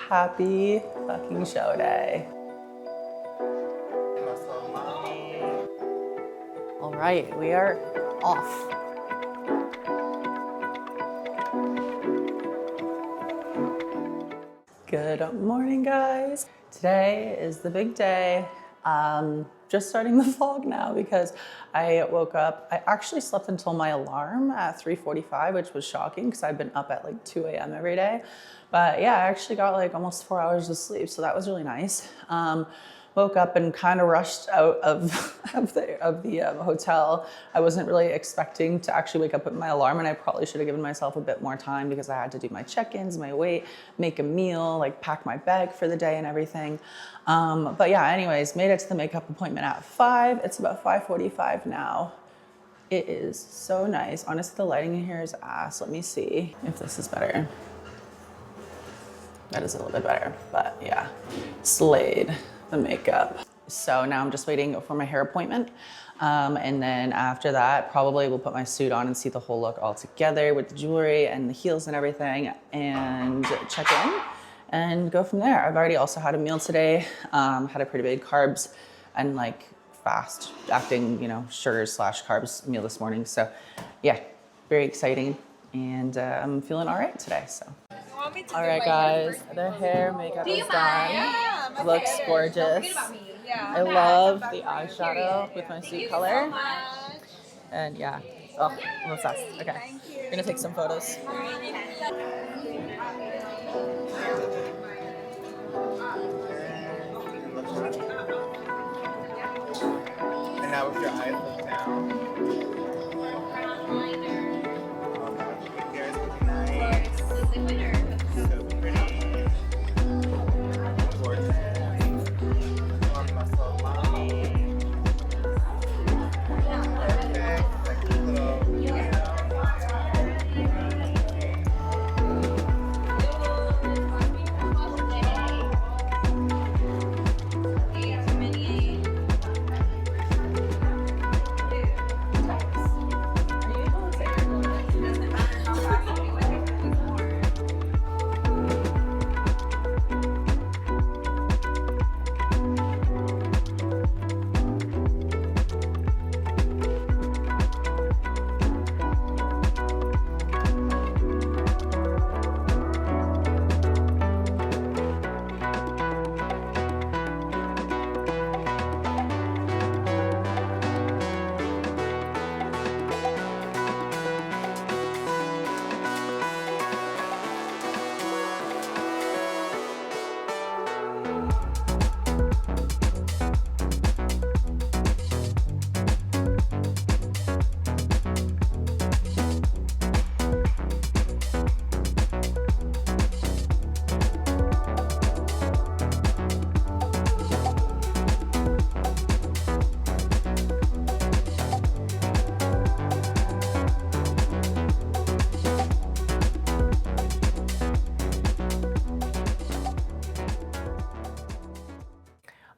Happy fucking show day. All right, we are off. Good morning, guys. Today is the big day. Just starting the vlog now because I woke up. I actually slept until my alarm at 3:45, which was shocking because I've been up at like 2 a.m. every day. But yeah, I actually got like almost 4 hours of sleep, so that was really nice. Woke up and kind of rushed out of the hotel. I wasn't really expecting to actually wake up with my alarm, and I probably should have given myself a bit more time because I had to do my check-ins, my weight, make a meal, like pack my bag for the day and everything. But yeah, anyways, made it to the makeup appointment at 5. It's about 5:45 now. It is so nice. Honestly, the lighting in here is ass. Let me see if this is better. That is a little bit better, but yeah, slayed the makeup. So now I'm just waiting for my hair appointment. And then after that, probably we'll put my suit on and see the whole look all together with the jewelry and the heels and everything and check in and go from there. I've already also had a meal today, had a pretty big carbs and like fast acting, sugars / carbs meal this morning. So yeah, very exciting. And I'm feeling all right today, so. All right, guys, the hair makeup is done. Looks gorgeous. I love the eyeshadow with my suit color. And yeah, oh, I'm obsessed. Okay, I'm gonna take some photos. And now with your eyes look down. Hair is looking nice. So pretty. Gorgeous. Muscle mommy. Perfect. Like a little,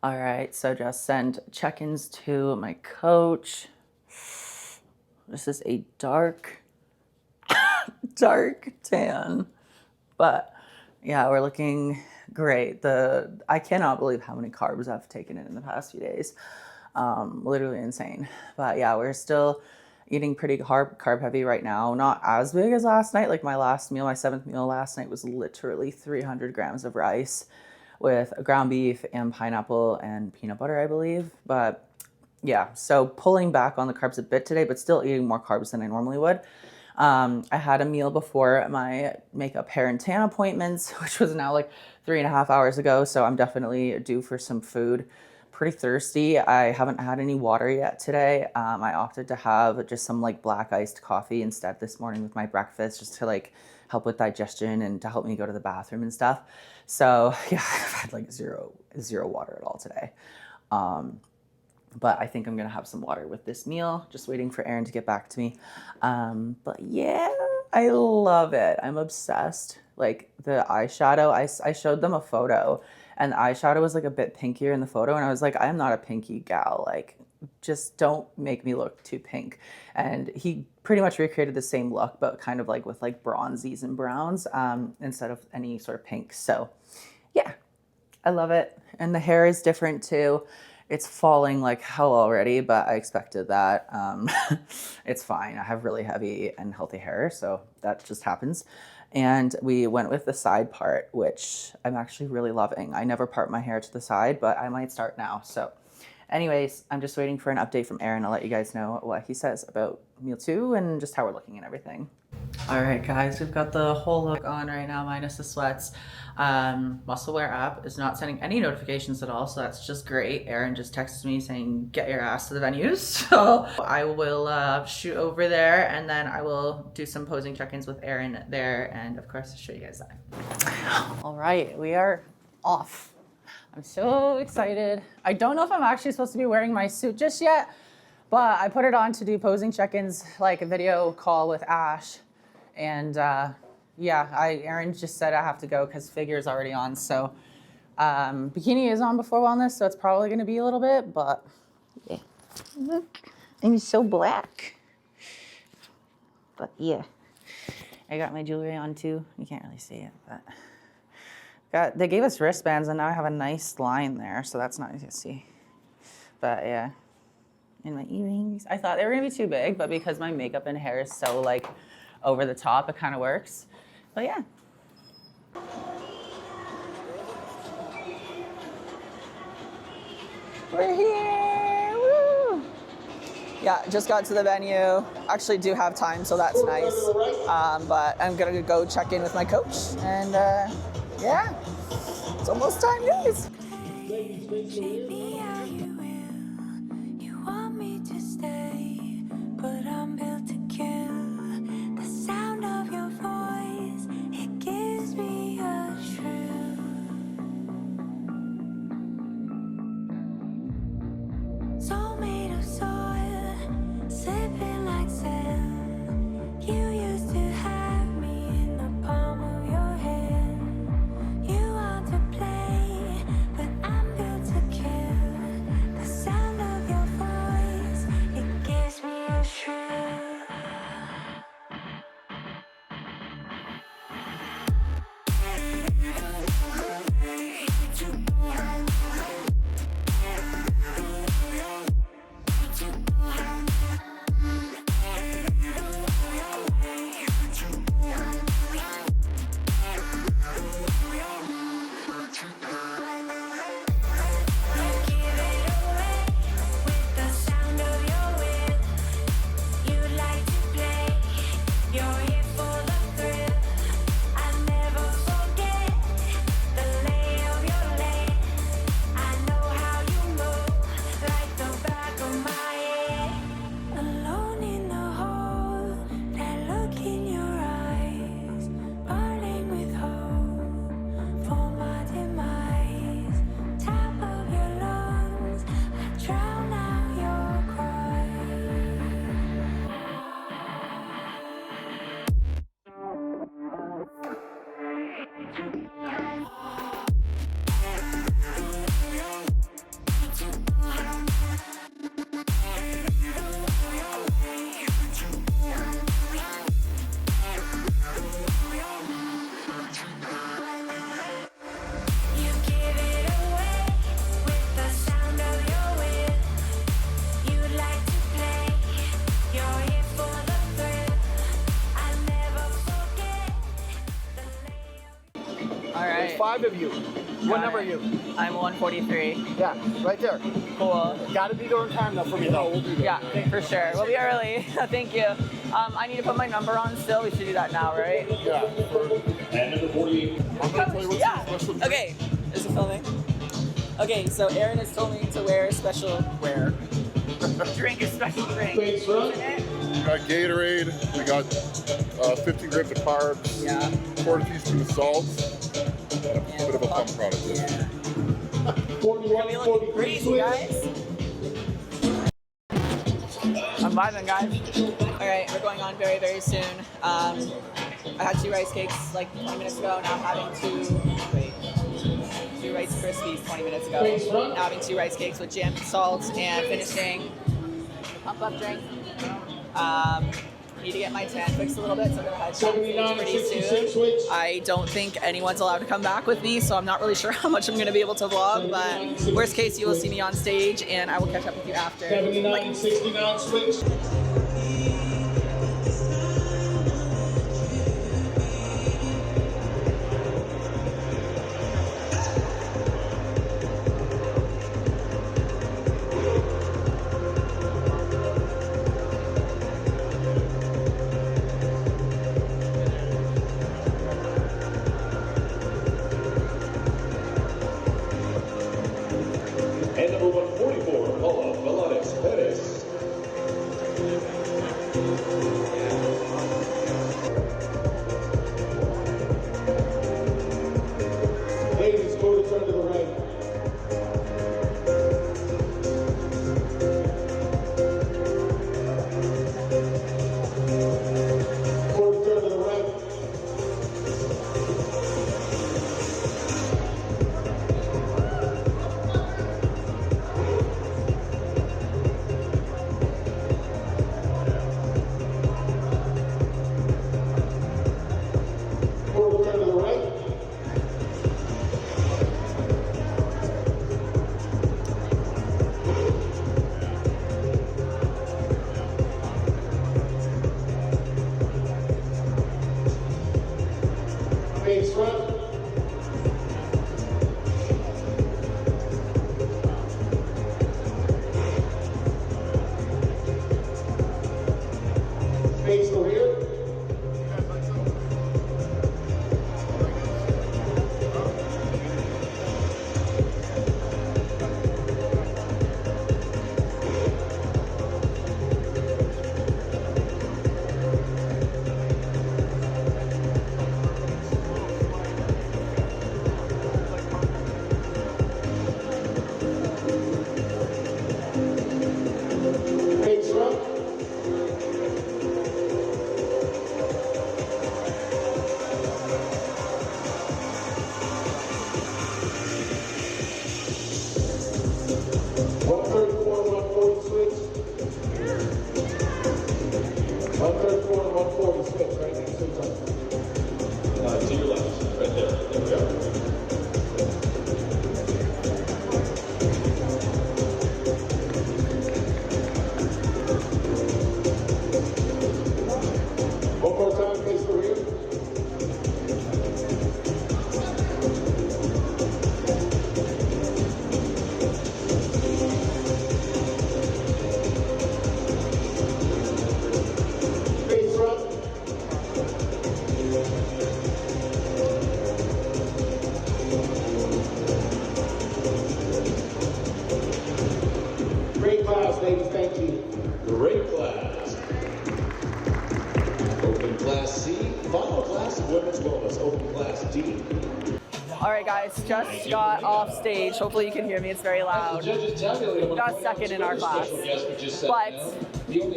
All right, so just sent check-ins to my coach. This is a dark tan, but yeah, we're looking great. I cannot believe how many carbs I've taken in the past few days. Literally insane. But yeah, we're still eating pretty carb heavy right now. Not as big as last night. Like my last meal, my 7th meal last night was literally 300 grams of rice with ground beef and pineapple and peanut butter, I believe. But yeah, so pulling back on the carbs a bit today, but still eating more carbs than I normally would. I had a meal before my makeup, hair, and tan appointments, which was now like 3.5 hours ago. So I'm definitely due for some food. Pretty thirsty. I haven't had any water yet today. I opted to have just some like black iced coffee instead this morning with my breakfast, just to like help with digestion and to help me go to the bathroom and stuff. So yeah, I've had like zero water at all today. But I think I'm gonna have some water with this meal. Just waiting for Aaron to get back to me. But yeah, I love it. I'm obsessed. Like the eyeshadow, I showed them a photo and the eyeshadow was like a bit pinkier in the photo. And I was like, I am not a pinky gal. Like, just don't make me look too pink. And he pretty much recreated the same look, but kind of like with like bronzies and browns instead of any sort of pink. So yeah, I love it. And the hair is different too. It's falling like hell already, but I expected that. It's fine. I have really heavy and healthy hair, so that just happens. And we went with the side part, which I'm actually really loving. I never part my hair to the side, but I might start now. So anyways, I'm just waiting for an update from Aaron. I'll let you guys know what he says about meal 2 and just how we're looking and everything. All right, guys, we've got the whole look on right now, minus the sweats. Muscleware app is not sending any notifications at all, so that's just great. Aaron just texted me saying, get your ass to the venues. So I will shoot over there, and then I will do some posing check-ins with Aaron there, and of course, I'll show you guys that. All right, we are off. I'm so excited. I don't know if I'm actually supposed to be wearing my suit just yet, but I put it on to do posing check-ins, like a video call with Ash. And yeah, Aaron just said I have to go because figure's already on. So bikini is on before wellness, so it's probably going to be a little bit, but yeah. Look, I'm so black. But yeah, I got my jewelry on too. You can't really see it, but they gave us wristbands, and now I have a nice line there, so that's nice to see. But yeah, and my earrings. I thought they were going to be too big, but because my makeup and hair is so like over the top, it kind of works. But yeah. We're here, woo! Yeah, just got to the venue. Actually do have time, so that's nice. But I'm gonna go check in with my coach, and yeah, it's almost time, guys. There's 5 of you. What number are you? I'm 143. Yeah, right there. Cool. Gotta be there in time though for me though. We'll be there. Yeah, for sure. We'll be early. Thank you. I need to put my number on still. We should do that now, right? Yeah. And number 48. I'm gonna tell you what's Yeah. special. Okay. Is it filming? Okay, so Aaron has told me to wear a special drink, a special drink. Face front. We got Gatorade. We got 50 grams of carbs. Yeah. 4 teaspoons of salt. And a bit of a pump product. Yeah. 41, Be looking crazy, guys. I'm vibing, guys. All right, we're going on very, very soon. I had 2 rice cakes like 20 minutes ago. Now I'm having 2 Rice Krispies 20 minutes ago. Now having 2 rice cakes with jam, salt, and finishing pump up drink. need to get my tan fixed a little bit, so I'm gonna head backstage pretty soon. I don't think anyone's allowed to come back with me, so I'm not really sure how much I'm gonna be able to vlog, but worst case, you will see me on stage, and I will catch up with you after. 79-69 switch. And number 144, Paula Velades Perez. Ladies, go to turn to the right. Go to turn to the right. Go to turn to the right. Face front. Face the rear. Face front. One 140 switch. 134 and 140 switch right next to each other. To your left, right there. There we go. One more time, face the rear. Face front. Great class, ladies. Thank you. Great class. Open Class C, final class of Women's Wellness, Open Class D. All right, guys, just got off stage. Hopefully you can hear me, it's very loud. Got second in our class, but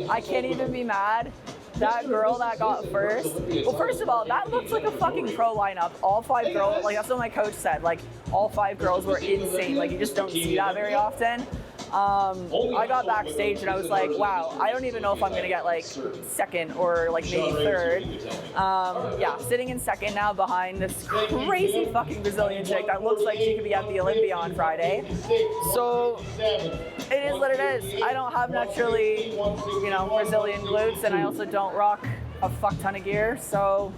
I can't even be mad. That girl that got first, well, first of all, that looks like a fucking pro lineup. All 5 girls, like that's what my coach said, like all 5 girls were insane. Like you just don't see that very often. I got backstage and I was like, wow, I don't even know if I'm gonna get like second or like maybe third. Yeah, sitting in second now behind this crazy fucking Brazilian chick that looks like she could be at the Olympia on Friday. So it is what it is. I don't have naturally, Brazilian glutes, and I also don't rock a fuck ton of gear, so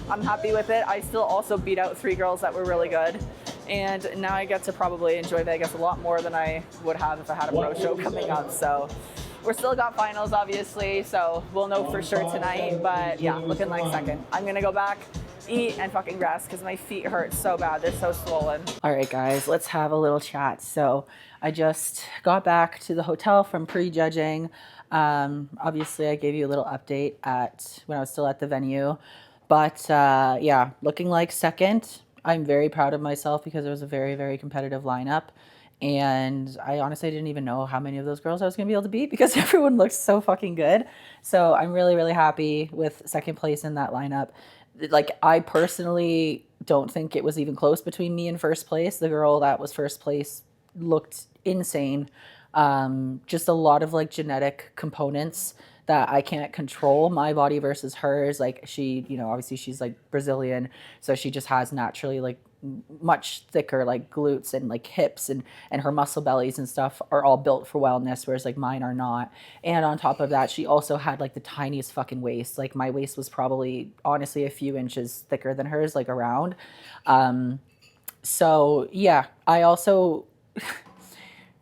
I'm happy with it. I still also beat out 3 girls that were really good. And now I get to probably enjoy Vegas a lot more than I would have if I had a pro show coming up. So we're still got finals, obviously, so we'll know for sure tonight. But yeah, looking like second. I'm gonna go back, eat, and fucking rest because my feet hurt so bad. They're so swollen. All right, guys, let's have a little chat. So I just got back to the hotel from pre-judging. Obviously, I gave you a little update when I was still at the venue. But yeah, looking like second. I'm very proud of myself because it was a very, very competitive lineup. And I honestly didn't even know how many of those girls I was going to be able to beat because everyone looked so fucking good. So I'm really, really happy with second place in that lineup. Like, I personally don't think it was even close between me and first place. The girl that was first place looked insane. Just a lot of like genetic components that I can't control my body versus hers. Like she, you know, obviously she's like Brazilian, so she just has naturally like much thicker like glutes and like hips, and her muscle bellies and stuff are all built for wellness, whereas like mine are not. And on top of that, she also had like the tiniest fucking waist. Like my waist was probably honestly a few inches thicker than hers, like around. So yeah, I also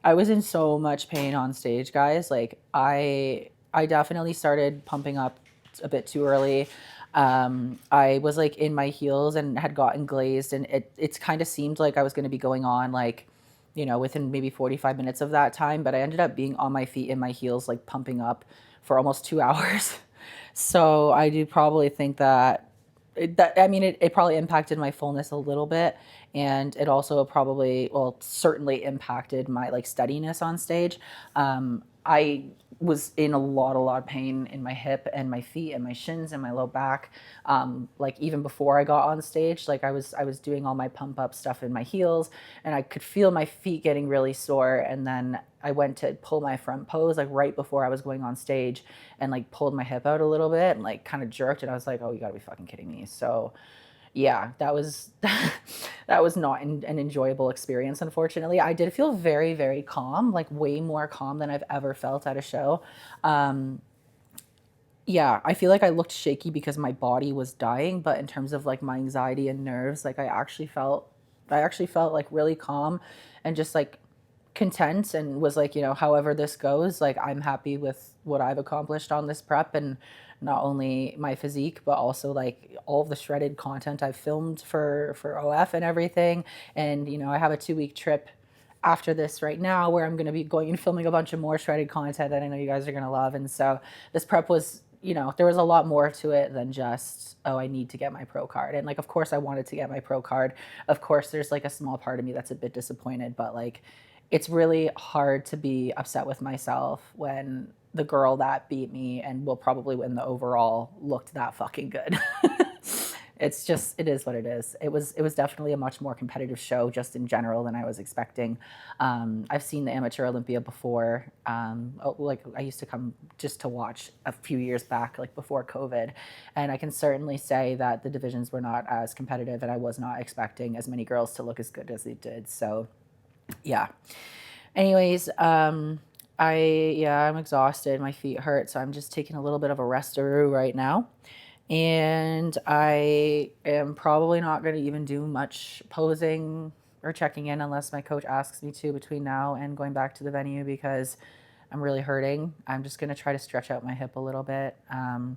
I was in so much pain on stage, guys. Like I definitely started pumping up a bit too early. I was like in my heels and had gotten glazed, and it's kind of seemed like I was going to be going on like, you know, within maybe 45 minutes of that time, but I ended up being on my feet in my heels, like pumping up for almost 2 hours. So I do probably think that it probably impacted my fullness a little bit, and it also probably, well, certainly impacted my like steadiness on stage. I was in a lot of pain in my hip and my feet and my shins and my low back. Like even before I got on stage, like I was doing all my pump up stuff in my heels, and I could feel my feet getting really sore. And then I went to pull my front pose like right before I was going on stage, and like pulled my hip out a little bit and like kind of jerked, and I was like, oh, you gotta be fucking kidding me. So yeah, that was that was not an enjoyable experience, unfortunately. I did feel very, very calm, like way more calm than I've ever felt at a show. Yeah, I feel like I looked shaky because my body was dying, but in terms of like my anxiety and nerves, like I actually felt like really calm and just like content, and was like, you know, however this goes, like I'm happy with what I've accomplished on this prep, and not only my physique, but also like all of the shredded content I've filmed for OF and everything. And, you know, I have a 2-week trip after this right now where I'm going to be going and filming a bunch of more shredded content that I know you guys are going to love. And so this prep was, you know, there was a lot more to it than just, oh, I need to get my pro card. And like, of course I wanted to get my pro card. Of course there's like a small part of me that's a bit disappointed, but like, it's really hard to be upset with myself when the girl that beat me and will probably win the overall looked that fucking good. It's just, it is what it is. It was definitely a much more competitive show just in general than I was expecting. I've seen the Amateur Olympia before. Like I used to come just to watch a few years back, like before COVID. And I can certainly say that the divisions were not as competitive, and I was not expecting as many girls to look as good as they did. So yeah. Anyways, I'm exhausted. My feet hurt, so I'm just taking a little bit of a rest-a-roo right now. And I am probably not going to even do much posing or checking in unless my coach asks me to between now and going back to the venue, because I'm really hurting. I'm just going to try to stretch out my hip a little bit and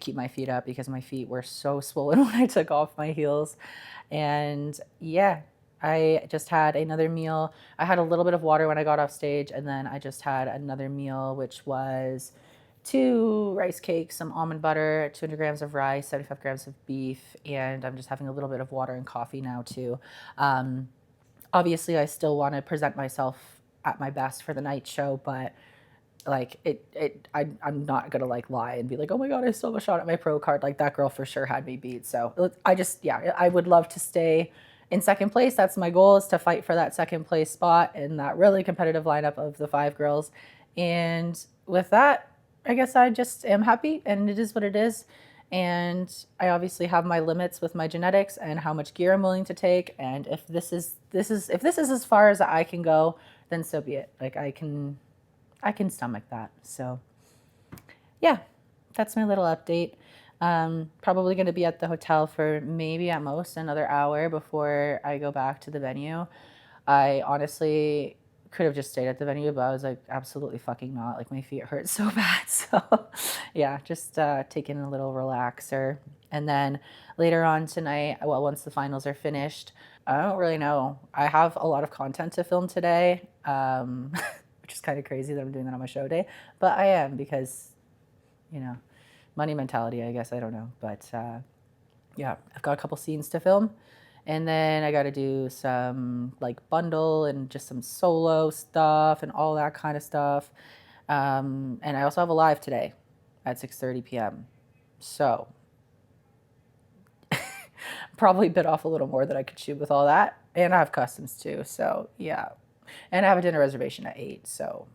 keep my feet up, because my feet were so swollen when I took off my heels. And yeah, I just had another meal. I had a little bit of water when I got off stage, and then I just had another meal, which was 2 rice cakes, some almond butter, 200 grams of rice, 75 grams of beef, and I'm just having a little bit of water and coffee now too. Obviously, I still want to present myself at my best for the night show, but like I'm not gonna like lie and be like, oh my god, I still have a shot at my pro card. Like that girl for sure had me beat. So I would love to stay in second place. That's my goal, is to fight for that second place spot in that really competitive lineup of the 5 girls. And with that, I guess I just am happy, and it is what it is. And I obviously have my limits with my genetics and how much gear I'm willing to take. And if this is as far as I can go, then so be it. Like I can stomach that. So yeah, that's my little update. Probably going to be at the hotel for maybe at most another hour before I go back to the venue. I honestly could have just stayed at the venue, but I was like, absolutely fucking not. Like my feet hurt so bad. So yeah, just taking a little relaxer. And then later on tonight, well, once the finals are finished, I don't really know. I have a lot of content to film today, which is kind of crazy that I'm doing that on my show day, but I am, because, you know, money mentality, I guess. I don't know. But yeah, I've got a couple scenes to film. And then I got to do some like bundle and just some solo stuff and all that kind of stuff. And I also have a live today at 6:30 p.m. So probably bit off a little more than I could chew with all that. And I have customs too. So yeah. And I have a dinner reservation at 8. So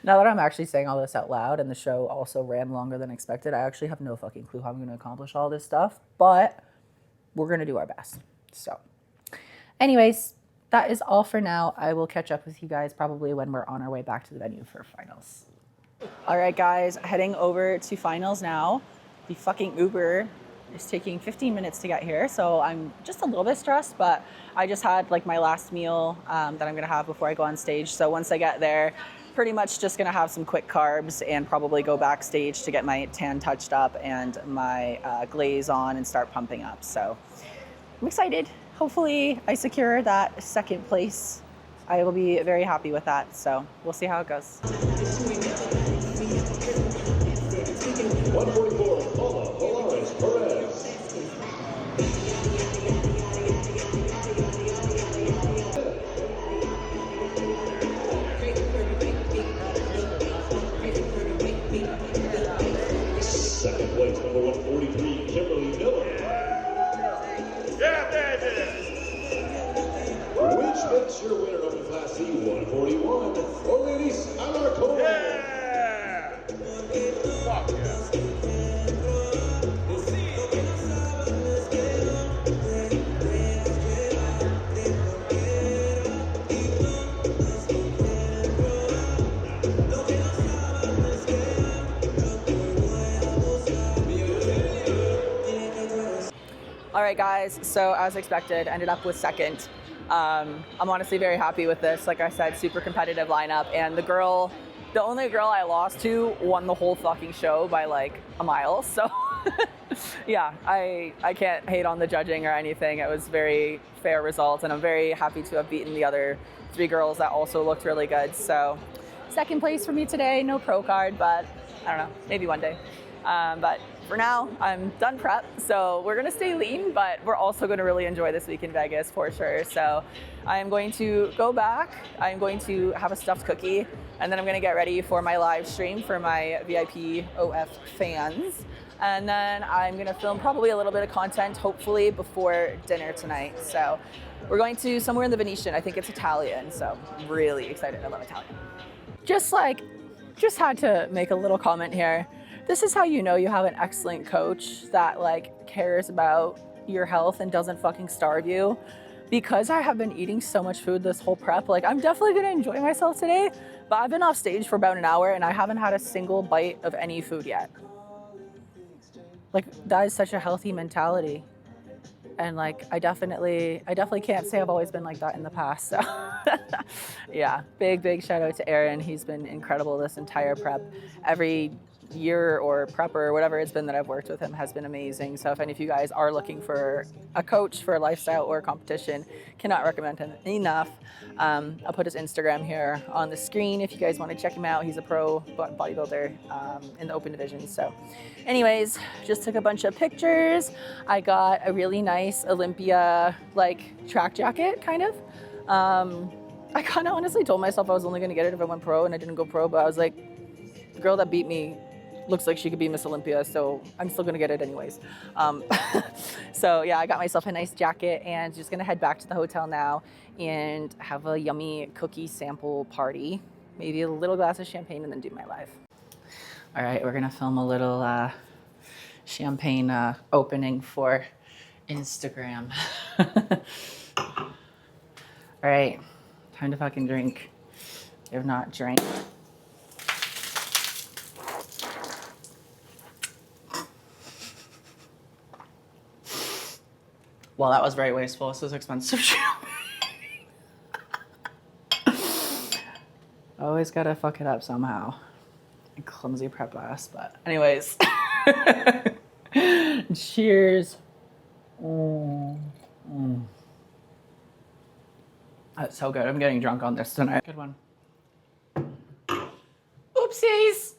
Now that I'm actually saying all this out loud and the show also ran longer than expected, I actually have no fucking clue how I'm going to accomplish all this stuff, but we're going to do our best. So anyways, that is all for now. I will catch up with you guys probably when we're on our way back to the venue for finals. All right, guys, heading over to finals now. The fucking Uber is taking 15 minutes to get here, so I'm just a little bit stressed, but I just had like my last meal that I'm gonna have before I go on stage. So once I get there, pretty much just gonna have some quick carbs and probably go backstage to get my tan touched up and my glaze on and start pumping up. So I'm excited. Hopefully I secure that second place. I will be very happy with that. So we'll see how it goes. 144, Paula Polaris Perez. Second place, number 143, Kimberly Miller. Yeah, baby! Which makes your winner of the Class C 141, Orleanis Alarcon. Yeah! Fuck yeah. All right, guys, so as expected, ended up with second. I'm honestly very happy with this. Like I said, super competitive lineup, and the only girl I lost to won the whole fucking show by like a mile. So yeah, I can't hate on the judging or anything. It was very fair results, and I'm very happy to have beaten the other 3 girls that also looked really good. So second place for me today, no pro card, but I don't know, maybe one day. But for now, I'm done prep, so we're gonna stay lean, but we're also gonna really enjoy this week in Vegas for sure. So I'm going to go back, I'm going to have a stuffed cookie, and then I'm gonna get ready for my live stream for my VIP OF fans. And then I'm gonna film probably a little bit of content, hopefully before dinner tonight. So we're going to somewhere in the Venetian. I think it's Italian, so I'm really excited. I love Italian. Just had to make a little comment here. This is how you know you have an excellent coach that like cares about your health and doesn't fucking starve you. Because I have been eating so much food this whole prep, like I'm definitely gonna enjoy myself today, but I've been off stage for about an hour and I haven't had a single bite of any food yet. Like that is such a healthy mentality. And like, I definitely can't say I've always been like that in the past. So yeah, big shout out to Aaron. He's been incredible this entire prep. Every year or prep or whatever it's been that I've worked with him has been amazing. So if any of you guys are looking for a coach for a lifestyle or a competition, cannot recommend him enough. I'll put his Instagram here on the screen if you guys want to check him out. He's a pro bodybuilder in the open division. So anyways, just took a bunch of pictures. I got a really nice Olympia like track jacket kind of. I kind of honestly told myself I was only going to get it if I went pro, and I didn't go pro, but I was like, the girl that beat me looks like she could be Miss Olympia, so I'm still gonna get it anyways. So yeah, I got myself a nice jacket and just gonna head back to the hotel now and have a yummy cookie sample party, maybe a little glass of champagne, and then do my live. All right, we're gonna film a little champagne opening for Instagram. All right, time to fucking drink. If not drank. Well, that was very wasteful. This is expensive champagne. Always gotta fuck it up somehow. Clumsy prep ass, but anyways. Cheers. That's so good. I'm getting drunk on this tonight. Good one. Oopsies.